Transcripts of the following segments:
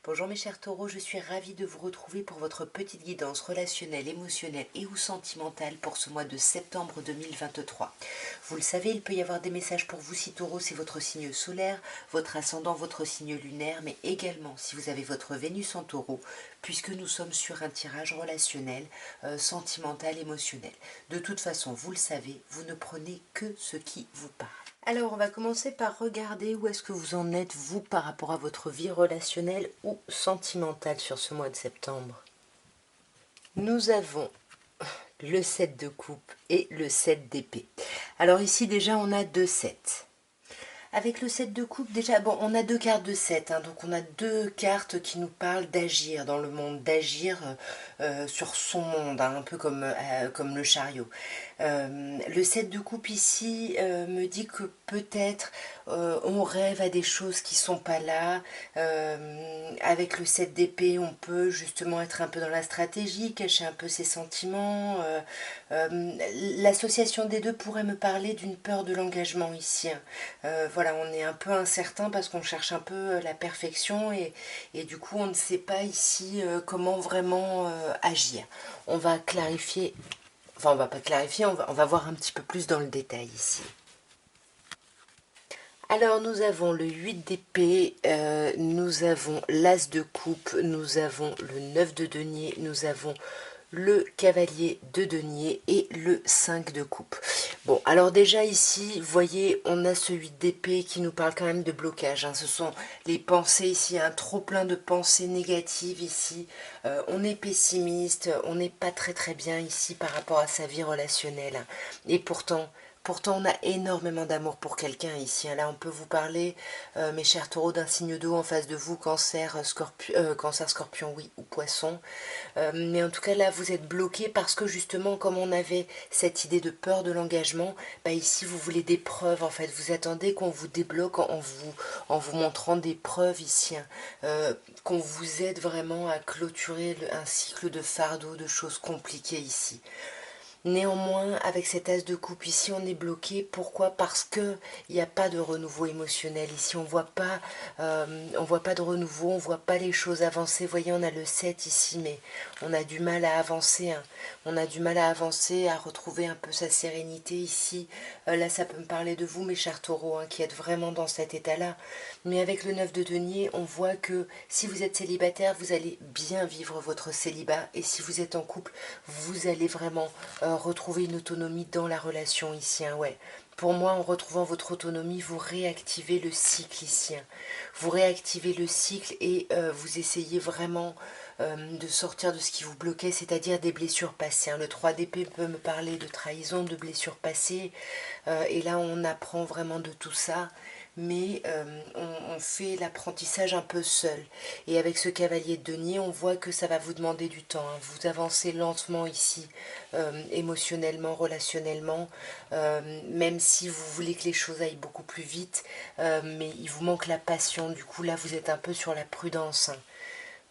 Bonjour mes chers taureaux, je suis ravie de vous retrouver pour votre petite guidance relationnelle, émotionnelle et ou sentimentale pour ce mois de septembre 2023. Vous le savez, il peut y avoir des messages pour vous si taureau, c'est votre signe solaire, votre ascendant, votre signe lunaire, mais également si vous avez votre Vénus en taureau, puisque nous sommes sur un tirage relationnel, sentimental, émotionnel. De toute façon, vous le savez, vous ne prenez que ce qui vous parle. Alors, on va commencer par regarder où est-ce que vous en êtes, vous, par rapport à votre vie relationnelle ou sentimentale sur ce mois de septembre. Nous avons le 7 de coupe et le 7 d'épée. Alors ici, déjà, on a 2 7. Avec le 7 de coupe, déjà, bon, on a 2 cartes de 7, hein, donc on a 2 cartes qui nous parlent d'agir dans le monde, d'agir sur son monde, hein, un peu comme le chariot. Le 7 de coupe ici me dit que peut-être on rêve à des choses qui sont pas là. Avec le 7 d'épée, on peut justement être un peu dans la stratégie, cacher un peu ses sentiments. L'association des deux pourrait me parler d'une peur de l'engagement ici. Voilà, on est un peu incertain parce qu'on cherche un peu la perfection et du coup on ne sait pas ici comment vraiment agir. On va clarifier, enfin on va pas clarifier, on va voir un petit peu plus dans le détail ici. Alors nous avons le 8 d'épée, nous avons l'as de coupe, nous avons le 9 de denier, nous avons le cavalier de denier et le 5 de coupe. Bon, alors déjà ici, vous voyez, on a ce 8 d'épée qui nous parle quand même de blocage. Hein. Ce sont les pensées ici, un trop plein de pensées négatives ici. On est pessimiste, on n'est pas très bien ici par rapport à sa vie relationnelle. Et pourtant, on a énormément d'amour pour quelqu'un ici. Là, on peut vous parler, mes chers taureaux, d'un signe d'eau en face de vous, cancer, scorpion, oui, ou poisson. Mais en tout cas, là, vous êtes bloqué parce que justement, comme on avait cette idée de peur de l'engagement, bah ici, vous voulez des preuves, en fait. Vous attendez qu'on vous débloque en vous montrant des preuves ici, hein. Qu'on vous aide vraiment à clôturer un cycle de fardeau, de choses compliquées ici. Néanmoins, avec cet as de coupe ici, on est bloqué. Pourquoi? Parce que il n'y a pas de renouveau émotionnel ici. On voit pas de renouveau, on voit pas les choses avancer. Vous voyez, on a le 7 ici, mais on a du mal à avancer. Hein. On a du mal à avancer, à retrouver un peu sa sérénité ici. Là, ça peut me parler de vous, mes chers taureaux, hein, qui êtes vraiment dans cet état-là. Mais avec le 9 de denier, on voit que si vous êtes célibataire, vous allez bien vivre votre célibat. Et si vous êtes en couple, vous allez vraiment retrouver une autonomie dans la relation ici. Hein, ouais. Pour moi, en retrouvant votre autonomie, vous réactivez le cycle ici. Hein. Vous réactivez le cycle et vous essayez vraiment de sortir de ce qui vous bloquait, c'est-à-dire des blessures passées. Hein. Le 3 d'épée peut me parler de trahison, de blessures passées. Et là, on apprend vraiment de tout ça. Mais on fait l'apprentissage un peu seul. Et avec ce cavalier de denier, on voit que ça va vous demander du temps. Hein. Vous avancez lentement ici, émotionnellement, relationnellement, même si vous voulez que les choses aillent beaucoup plus vite, mais il vous manque la passion. Du coup, là, vous êtes un peu sur la prudence. Hein.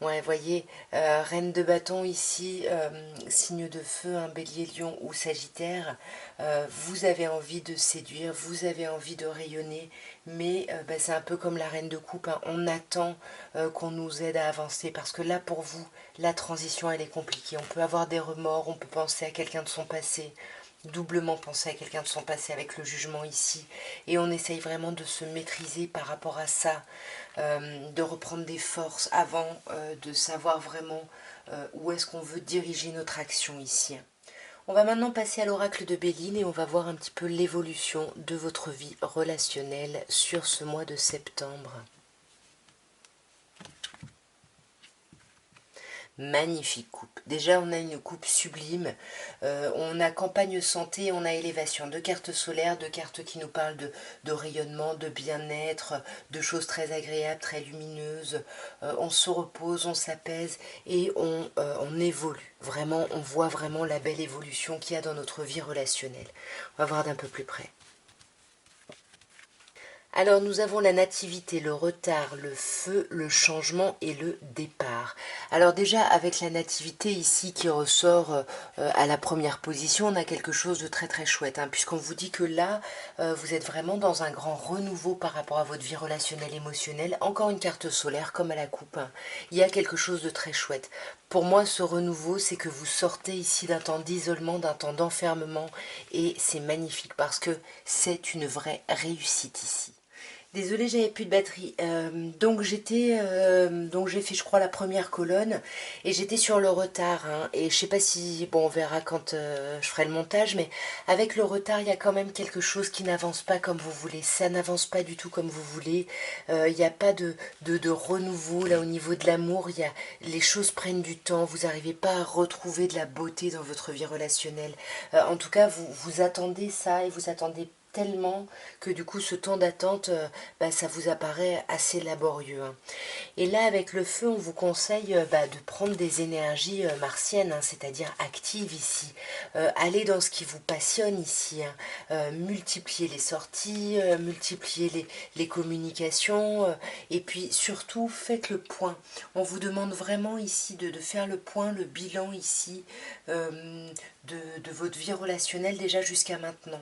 Ouais, voyez, reine de bâton ici, signe de feu, un bélier, lion ou sagittaire, vous avez envie de séduire, vous avez envie de rayonner, mais bah, c'est un peu comme la reine de coupe, hein, on attend qu'on nous aide à avancer, parce que là pour vous, la transition elle est compliquée, on peut avoir des remords, on peut penser à quelqu'un de son passé, doublement penser à quelqu'un de son passé avec le jugement ici, et on essaye vraiment de se maîtriser par rapport à ça, de reprendre des forces avant de savoir vraiment où est-ce qu'on veut diriger notre action ici. On va maintenant passer à l'oracle de Béline et on va voir un petit peu l'évolution de votre vie relationnelle sur ce mois de septembre. Magnifique coupe. Déjà, on a une coupe sublime. On a campagne santé, on a élévation. Deux cartes solaires, deux cartes qui nous parlent de rayonnement, de bien-être, de choses très agréables, très lumineuses. On se repose, on s'apaise et on évolue. Vraiment, on voit vraiment la belle évolution qu'il y a dans notre vie relationnelle. On va voir d'un peu plus près. Alors nous avons la nativité, le retard, le feu, le changement et le départ. Alors déjà avec la nativité ici qui ressort à la première position, on a quelque chose de très très chouette, hein, puisqu'on vous dit que là vous êtes vraiment dans un grand renouveau par rapport à votre vie relationnelle émotionnelle. Encore une carte solaire comme à la coupe, hein. Il y a quelque chose de très chouette. Pour moi, ce renouveau, c'est que vous sortez ici d'un temps d'isolement, d'un temps d'enfermement, et c'est magnifique parce que c'est une vraie réussite ici. Désolée, j'avais plus de batterie. Donc j'ai fait, je crois, la première colonne et j'étais sur le retard, hein. Et je sais pas si, bon, on verra quand je ferai le montage, mais avec le retard, il y a quand même quelque chose qui n'avance pas comme vous voulez. Ça n'avance pas du tout comme vous voulez. Il n'y a pas de renouveau là au niveau de l'amour. Les choses prennent du temps. Vous n'arrivez pas à retrouver de la beauté dans votre vie relationnelle. En tout cas, vous attendez ça et vous attendez tellement que du coup ce temps d'attente ça vous apparaît assez laborieux, hein. Et là avec le feu on vous conseille de prendre des énergies martiennes, hein, c'est-à-dire actives ici. Allez dans ce qui vous passionne ici, hein. Multipliez les sorties, multipliez les communications, et puis surtout faites le point. On vous demande vraiment ici de faire le point, le bilan ici de votre vie relationnelle déjà jusqu'à maintenant.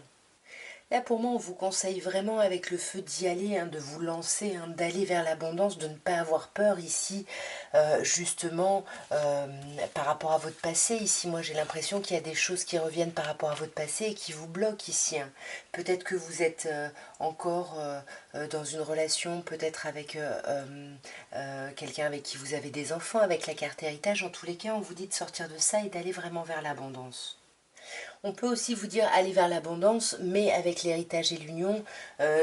Là, pour moi, on vous conseille vraiment avec le feu d'y aller, hein, de vous lancer, hein, d'aller vers l'abondance, de ne pas avoir peur ici, justement, par rapport à votre passé. Ici, moi, j'ai l'impression qu'il y a des choses qui reviennent par rapport à votre passé et qui vous bloquent ici, hein. Peut-être que vous êtes encore dans une relation, peut-être avec quelqu'un avec qui vous avez des enfants, avec la carte héritage. En tous les cas, on vous dit de sortir de ça et d'aller vraiment vers l'abondance. On peut aussi vous dire aller vers l'abondance, mais avec l'héritage et l'union,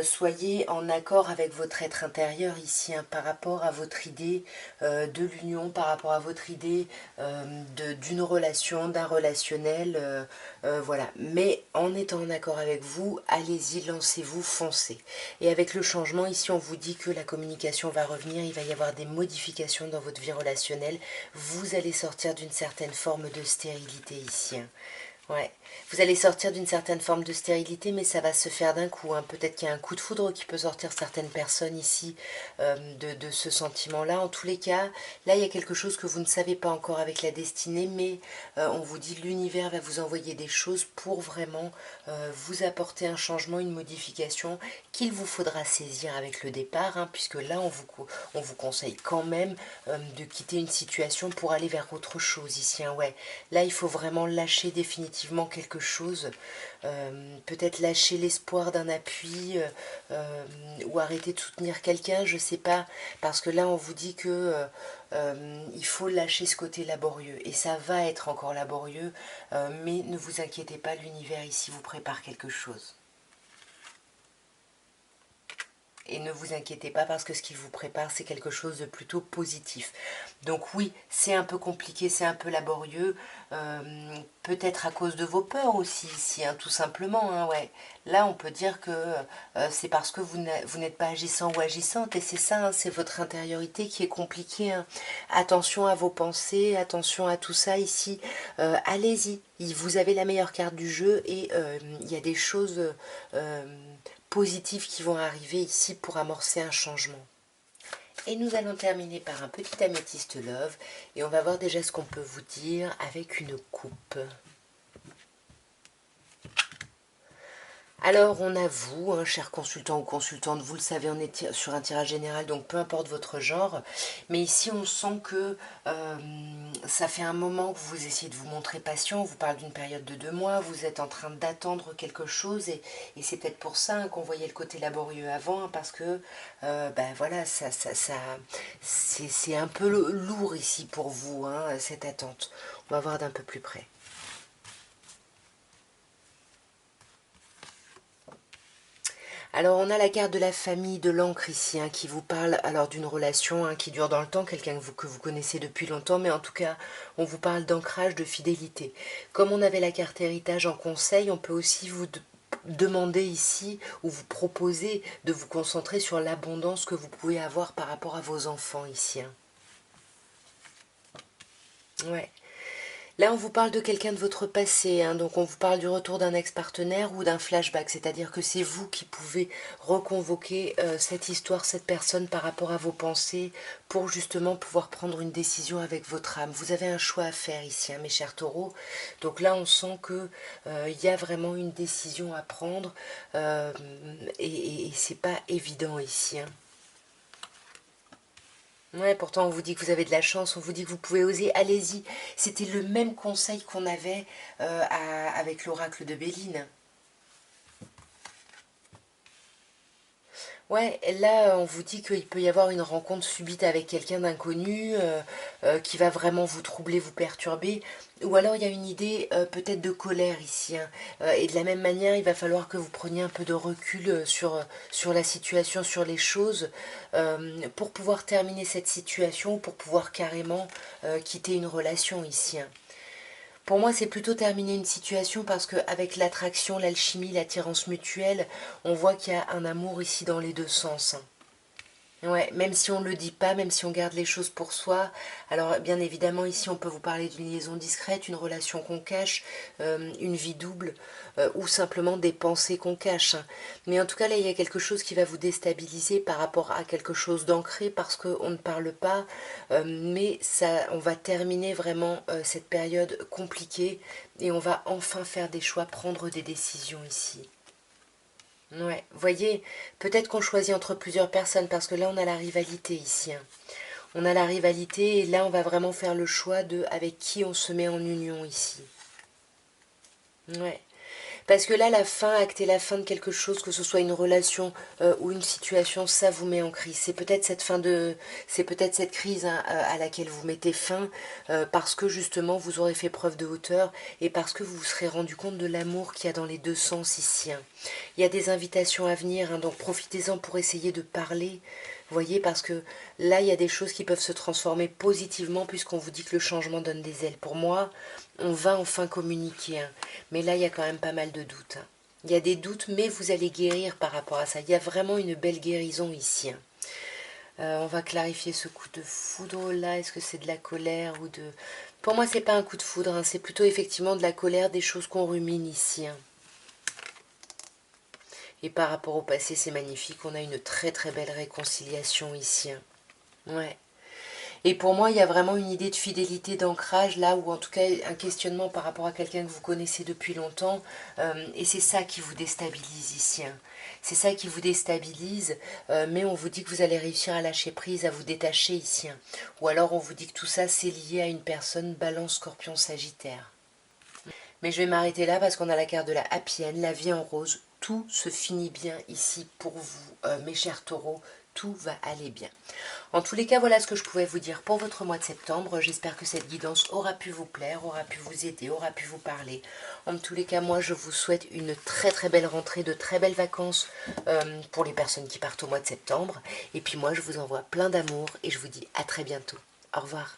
soyez en accord avec votre être intérieur ici, hein, par rapport à votre idée de l'union, par rapport à votre idée d'une relation, d'un relationnel, voilà. Mais en étant en accord avec vous, allez-y, lancez-vous, foncez. Et avec le changement, ici on vous dit que la communication va revenir, il va y avoir des modifications dans votre vie relationnelle, vous allez sortir d'une certaine forme de stérilité ici, hein. Ouais, vous allez sortir d'une certaine forme de stérilité, mais ça va se faire d'un coup, hein. Peut-être qu'il y a un coup de foudre qui peut sortir certaines personnes ici de ce sentiment-là. En tous les cas, là, il y a quelque chose que vous ne savez pas encore avec la destinée, mais on vous dit l'univers va vous envoyer des choses pour vraiment vous apporter un changement, une modification qu'il vous faudra saisir avec le départ, hein, puisque là, on vous conseille quand même de quitter une situation pour aller vers autre chose ici, hein. Ouais, là, il faut vraiment lâcher définitivement quelque chose, peut-être lâcher l'espoir d'un appui, ou arrêter de soutenir quelqu'un, je sais pas, parce que là on vous dit que il faut lâcher ce côté laborieux, et ça va être encore laborieux, mais ne vous inquiétez pas, l'univers ici vous prépare quelque chose. Et ne vous inquiétez pas parce que ce qu'il vous prépare, c'est quelque chose de plutôt positif. Donc oui, c'est un peu compliqué, c'est un peu laborieux, peut-être à cause de vos peurs aussi ici, hein, tout simplement, hein, ouais. Là, on peut dire que c'est parce que vous n'êtes pas agissant ou agissante, et c'est ça, hein, c'est votre intériorité qui est compliquée, hein. Attention à vos pensées, attention à tout ça ici, allez-y, vous avez la meilleure carte du jeu, et il y a des choses positifs qui vont arriver ici pour amorcer un changement. Et nous allons terminer par un petit améthyste love, et on va voir déjà ce qu'on peut vous dire avec une coupe. Alors on a vous, hein, cher consultant ou consultante, vous le savez, on est sur un tirage général, donc peu importe votre genre, mais ici on sent que ça fait un moment que vous essayez de vous montrer patient, on vous parle d'une période de 2 mois, vous êtes en train d'attendre quelque chose, et c'est peut-être pour ça, hein, qu'on voyait le côté laborieux avant, hein, parce que voilà, c'est un peu lourd ici pour vous, hein, cette attente. On va voir d'un peu plus près. Alors on a la carte de la famille, de l'encre ici, hein, qui vous parle alors d'une relation, hein, qui dure dans le temps, quelqu'un que vous connaissez depuis longtemps, mais en tout cas on vous parle d'ancrage, de fidélité. Comme on avait la carte héritage en conseil, on peut aussi vous demander ici ou vous proposer de vous concentrer sur l'abondance que vous pouvez avoir par rapport à vos enfants ici, hein. Ouais. Là, on vous parle de quelqu'un de votre passé, hein, donc on vous parle du retour d'un ex-partenaire ou d'un flashback, c'est-à-dire que c'est vous qui pouvez reconvoquer cette histoire, cette personne par rapport à vos pensées pour justement pouvoir prendre une décision avec votre âme. Vous avez un choix à faire ici, hein, mes chers taureaux. Donc là, on sent que il y a vraiment une décision à prendre et c'est pas évident ici, hein. Ouais, pourtant on vous dit que vous avez de la chance, on vous dit que vous pouvez oser, allez-y. C'était le même conseil qu'on avait avec l'oracle de Béline. Ouais, là, on vous dit qu'il peut y avoir une rencontre subite avec quelqu'un d'inconnu qui va vraiment vous troubler, vous perturber. Ou alors, il y a une idée peut-être de colère ici, hein. Et de la même manière, il va falloir que vous preniez un peu de recul sur la situation, sur les choses, pour pouvoir terminer cette situation, pour pouvoir carrément quitter une relation ici, hein. Pour moi, c'est plutôt terminer une situation parce qu'avec l'attraction, l'alchimie, l'attirance mutuelle, on voit qu'il y a un amour ici dans les deux sens. Ouais, même si on ne le dit pas, même si on garde les choses pour soi. Alors, bien évidemment, ici, on peut vous parler d'une liaison discrète, une relation qu'on cache, une vie double, ou simplement des pensées qu'on cache, hein. Mais en tout cas, là, il y a quelque chose qui va vous déstabiliser par rapport à quelque chose d'ancré parce qu'on ne parle pas. Mais ça, on va terminer vraiment cette période compliquée et on va enfin faire des choix, prendre des décisions ici. Ouais, voyez, peut-être qu'on choisit entre plusieurs personnes parce que là on a la rivalité ici, hein. On a la rivalité et là on va vraiment faire le choix de avec qui on se met en union ici. Ouais. Parce que là, la fin, acter la fin de quelque chose, que ce soit une relation ou une situation, ça vous met en crise. C'est peut-être cette crise, hein, à laquelle vous mettez fin, parce que justement vous aurez fait preuve de hauteur et parce que vous vous serez rendu compte de l'amour qu'il y a dans les deux sens ici, hein. Il y a des invitations à venir, hein, donc profitez-en pour essayer de parler. Vous voyez, parce que là, il y a des choses qui peuvent se transformer positivement puisqu'on vous dit que le changement donne des ailes. Pour moi, on va enfin communiquer, hein. Mais là, il y a quand même pas mal de doutes, hein. Il y a des doutes, mais vous allez guérir par rapport à ça. Il y a vraiment une belle guérison ici, hein. On va clarifier ce coup de foudre là. Est-ce que c'est de la colère ou de... Pour moi, c'est pas un coup de foudre, hein. C'est plutôt effectivement de la colère, des choses qu'on rumine ici, hein. Et par rapport au passé, c'est magnifique. On a une très très belle réconciliation ici, hein. Ouais. Et pour moi, il y a vraiment une idée de fidélité, d'ancrage, là, ou en tout cas un questionnement par rapport à quelqu'un que vous connaissez depuis longtemps. Et c'est ça qui vous déstabilise ici, hein. C'est ça qui vous déstabilise, mais on vous dit que vous allez réussir à lâcher prise, à vous détacher ici, hein. Ou alors on vous dit que tout ça, c'est lié à une personne Balance, Scorpion, Sagittaire. Mais je vais m'arrêter là parce qu'on a la carte de la happy end, la vie en rose. Tout se finit bien ici pour vous, mes chers taureaux. Tout va aller bien. En tous les cas, voilà ce que je pouvais vous dire pour votre mois de septembre. J'espère que cette guidance aura pu vous plaire, aura pu vous aider, aura pu vous parler. En tous les cas, moi, je vous souhaite une très très belle rentrée, de très belles vacances pour les personnes qui partent au mois de septembre. Et puis moi, je vous envoie plein d'amour et je vous dis à très bientôt. Au revoir.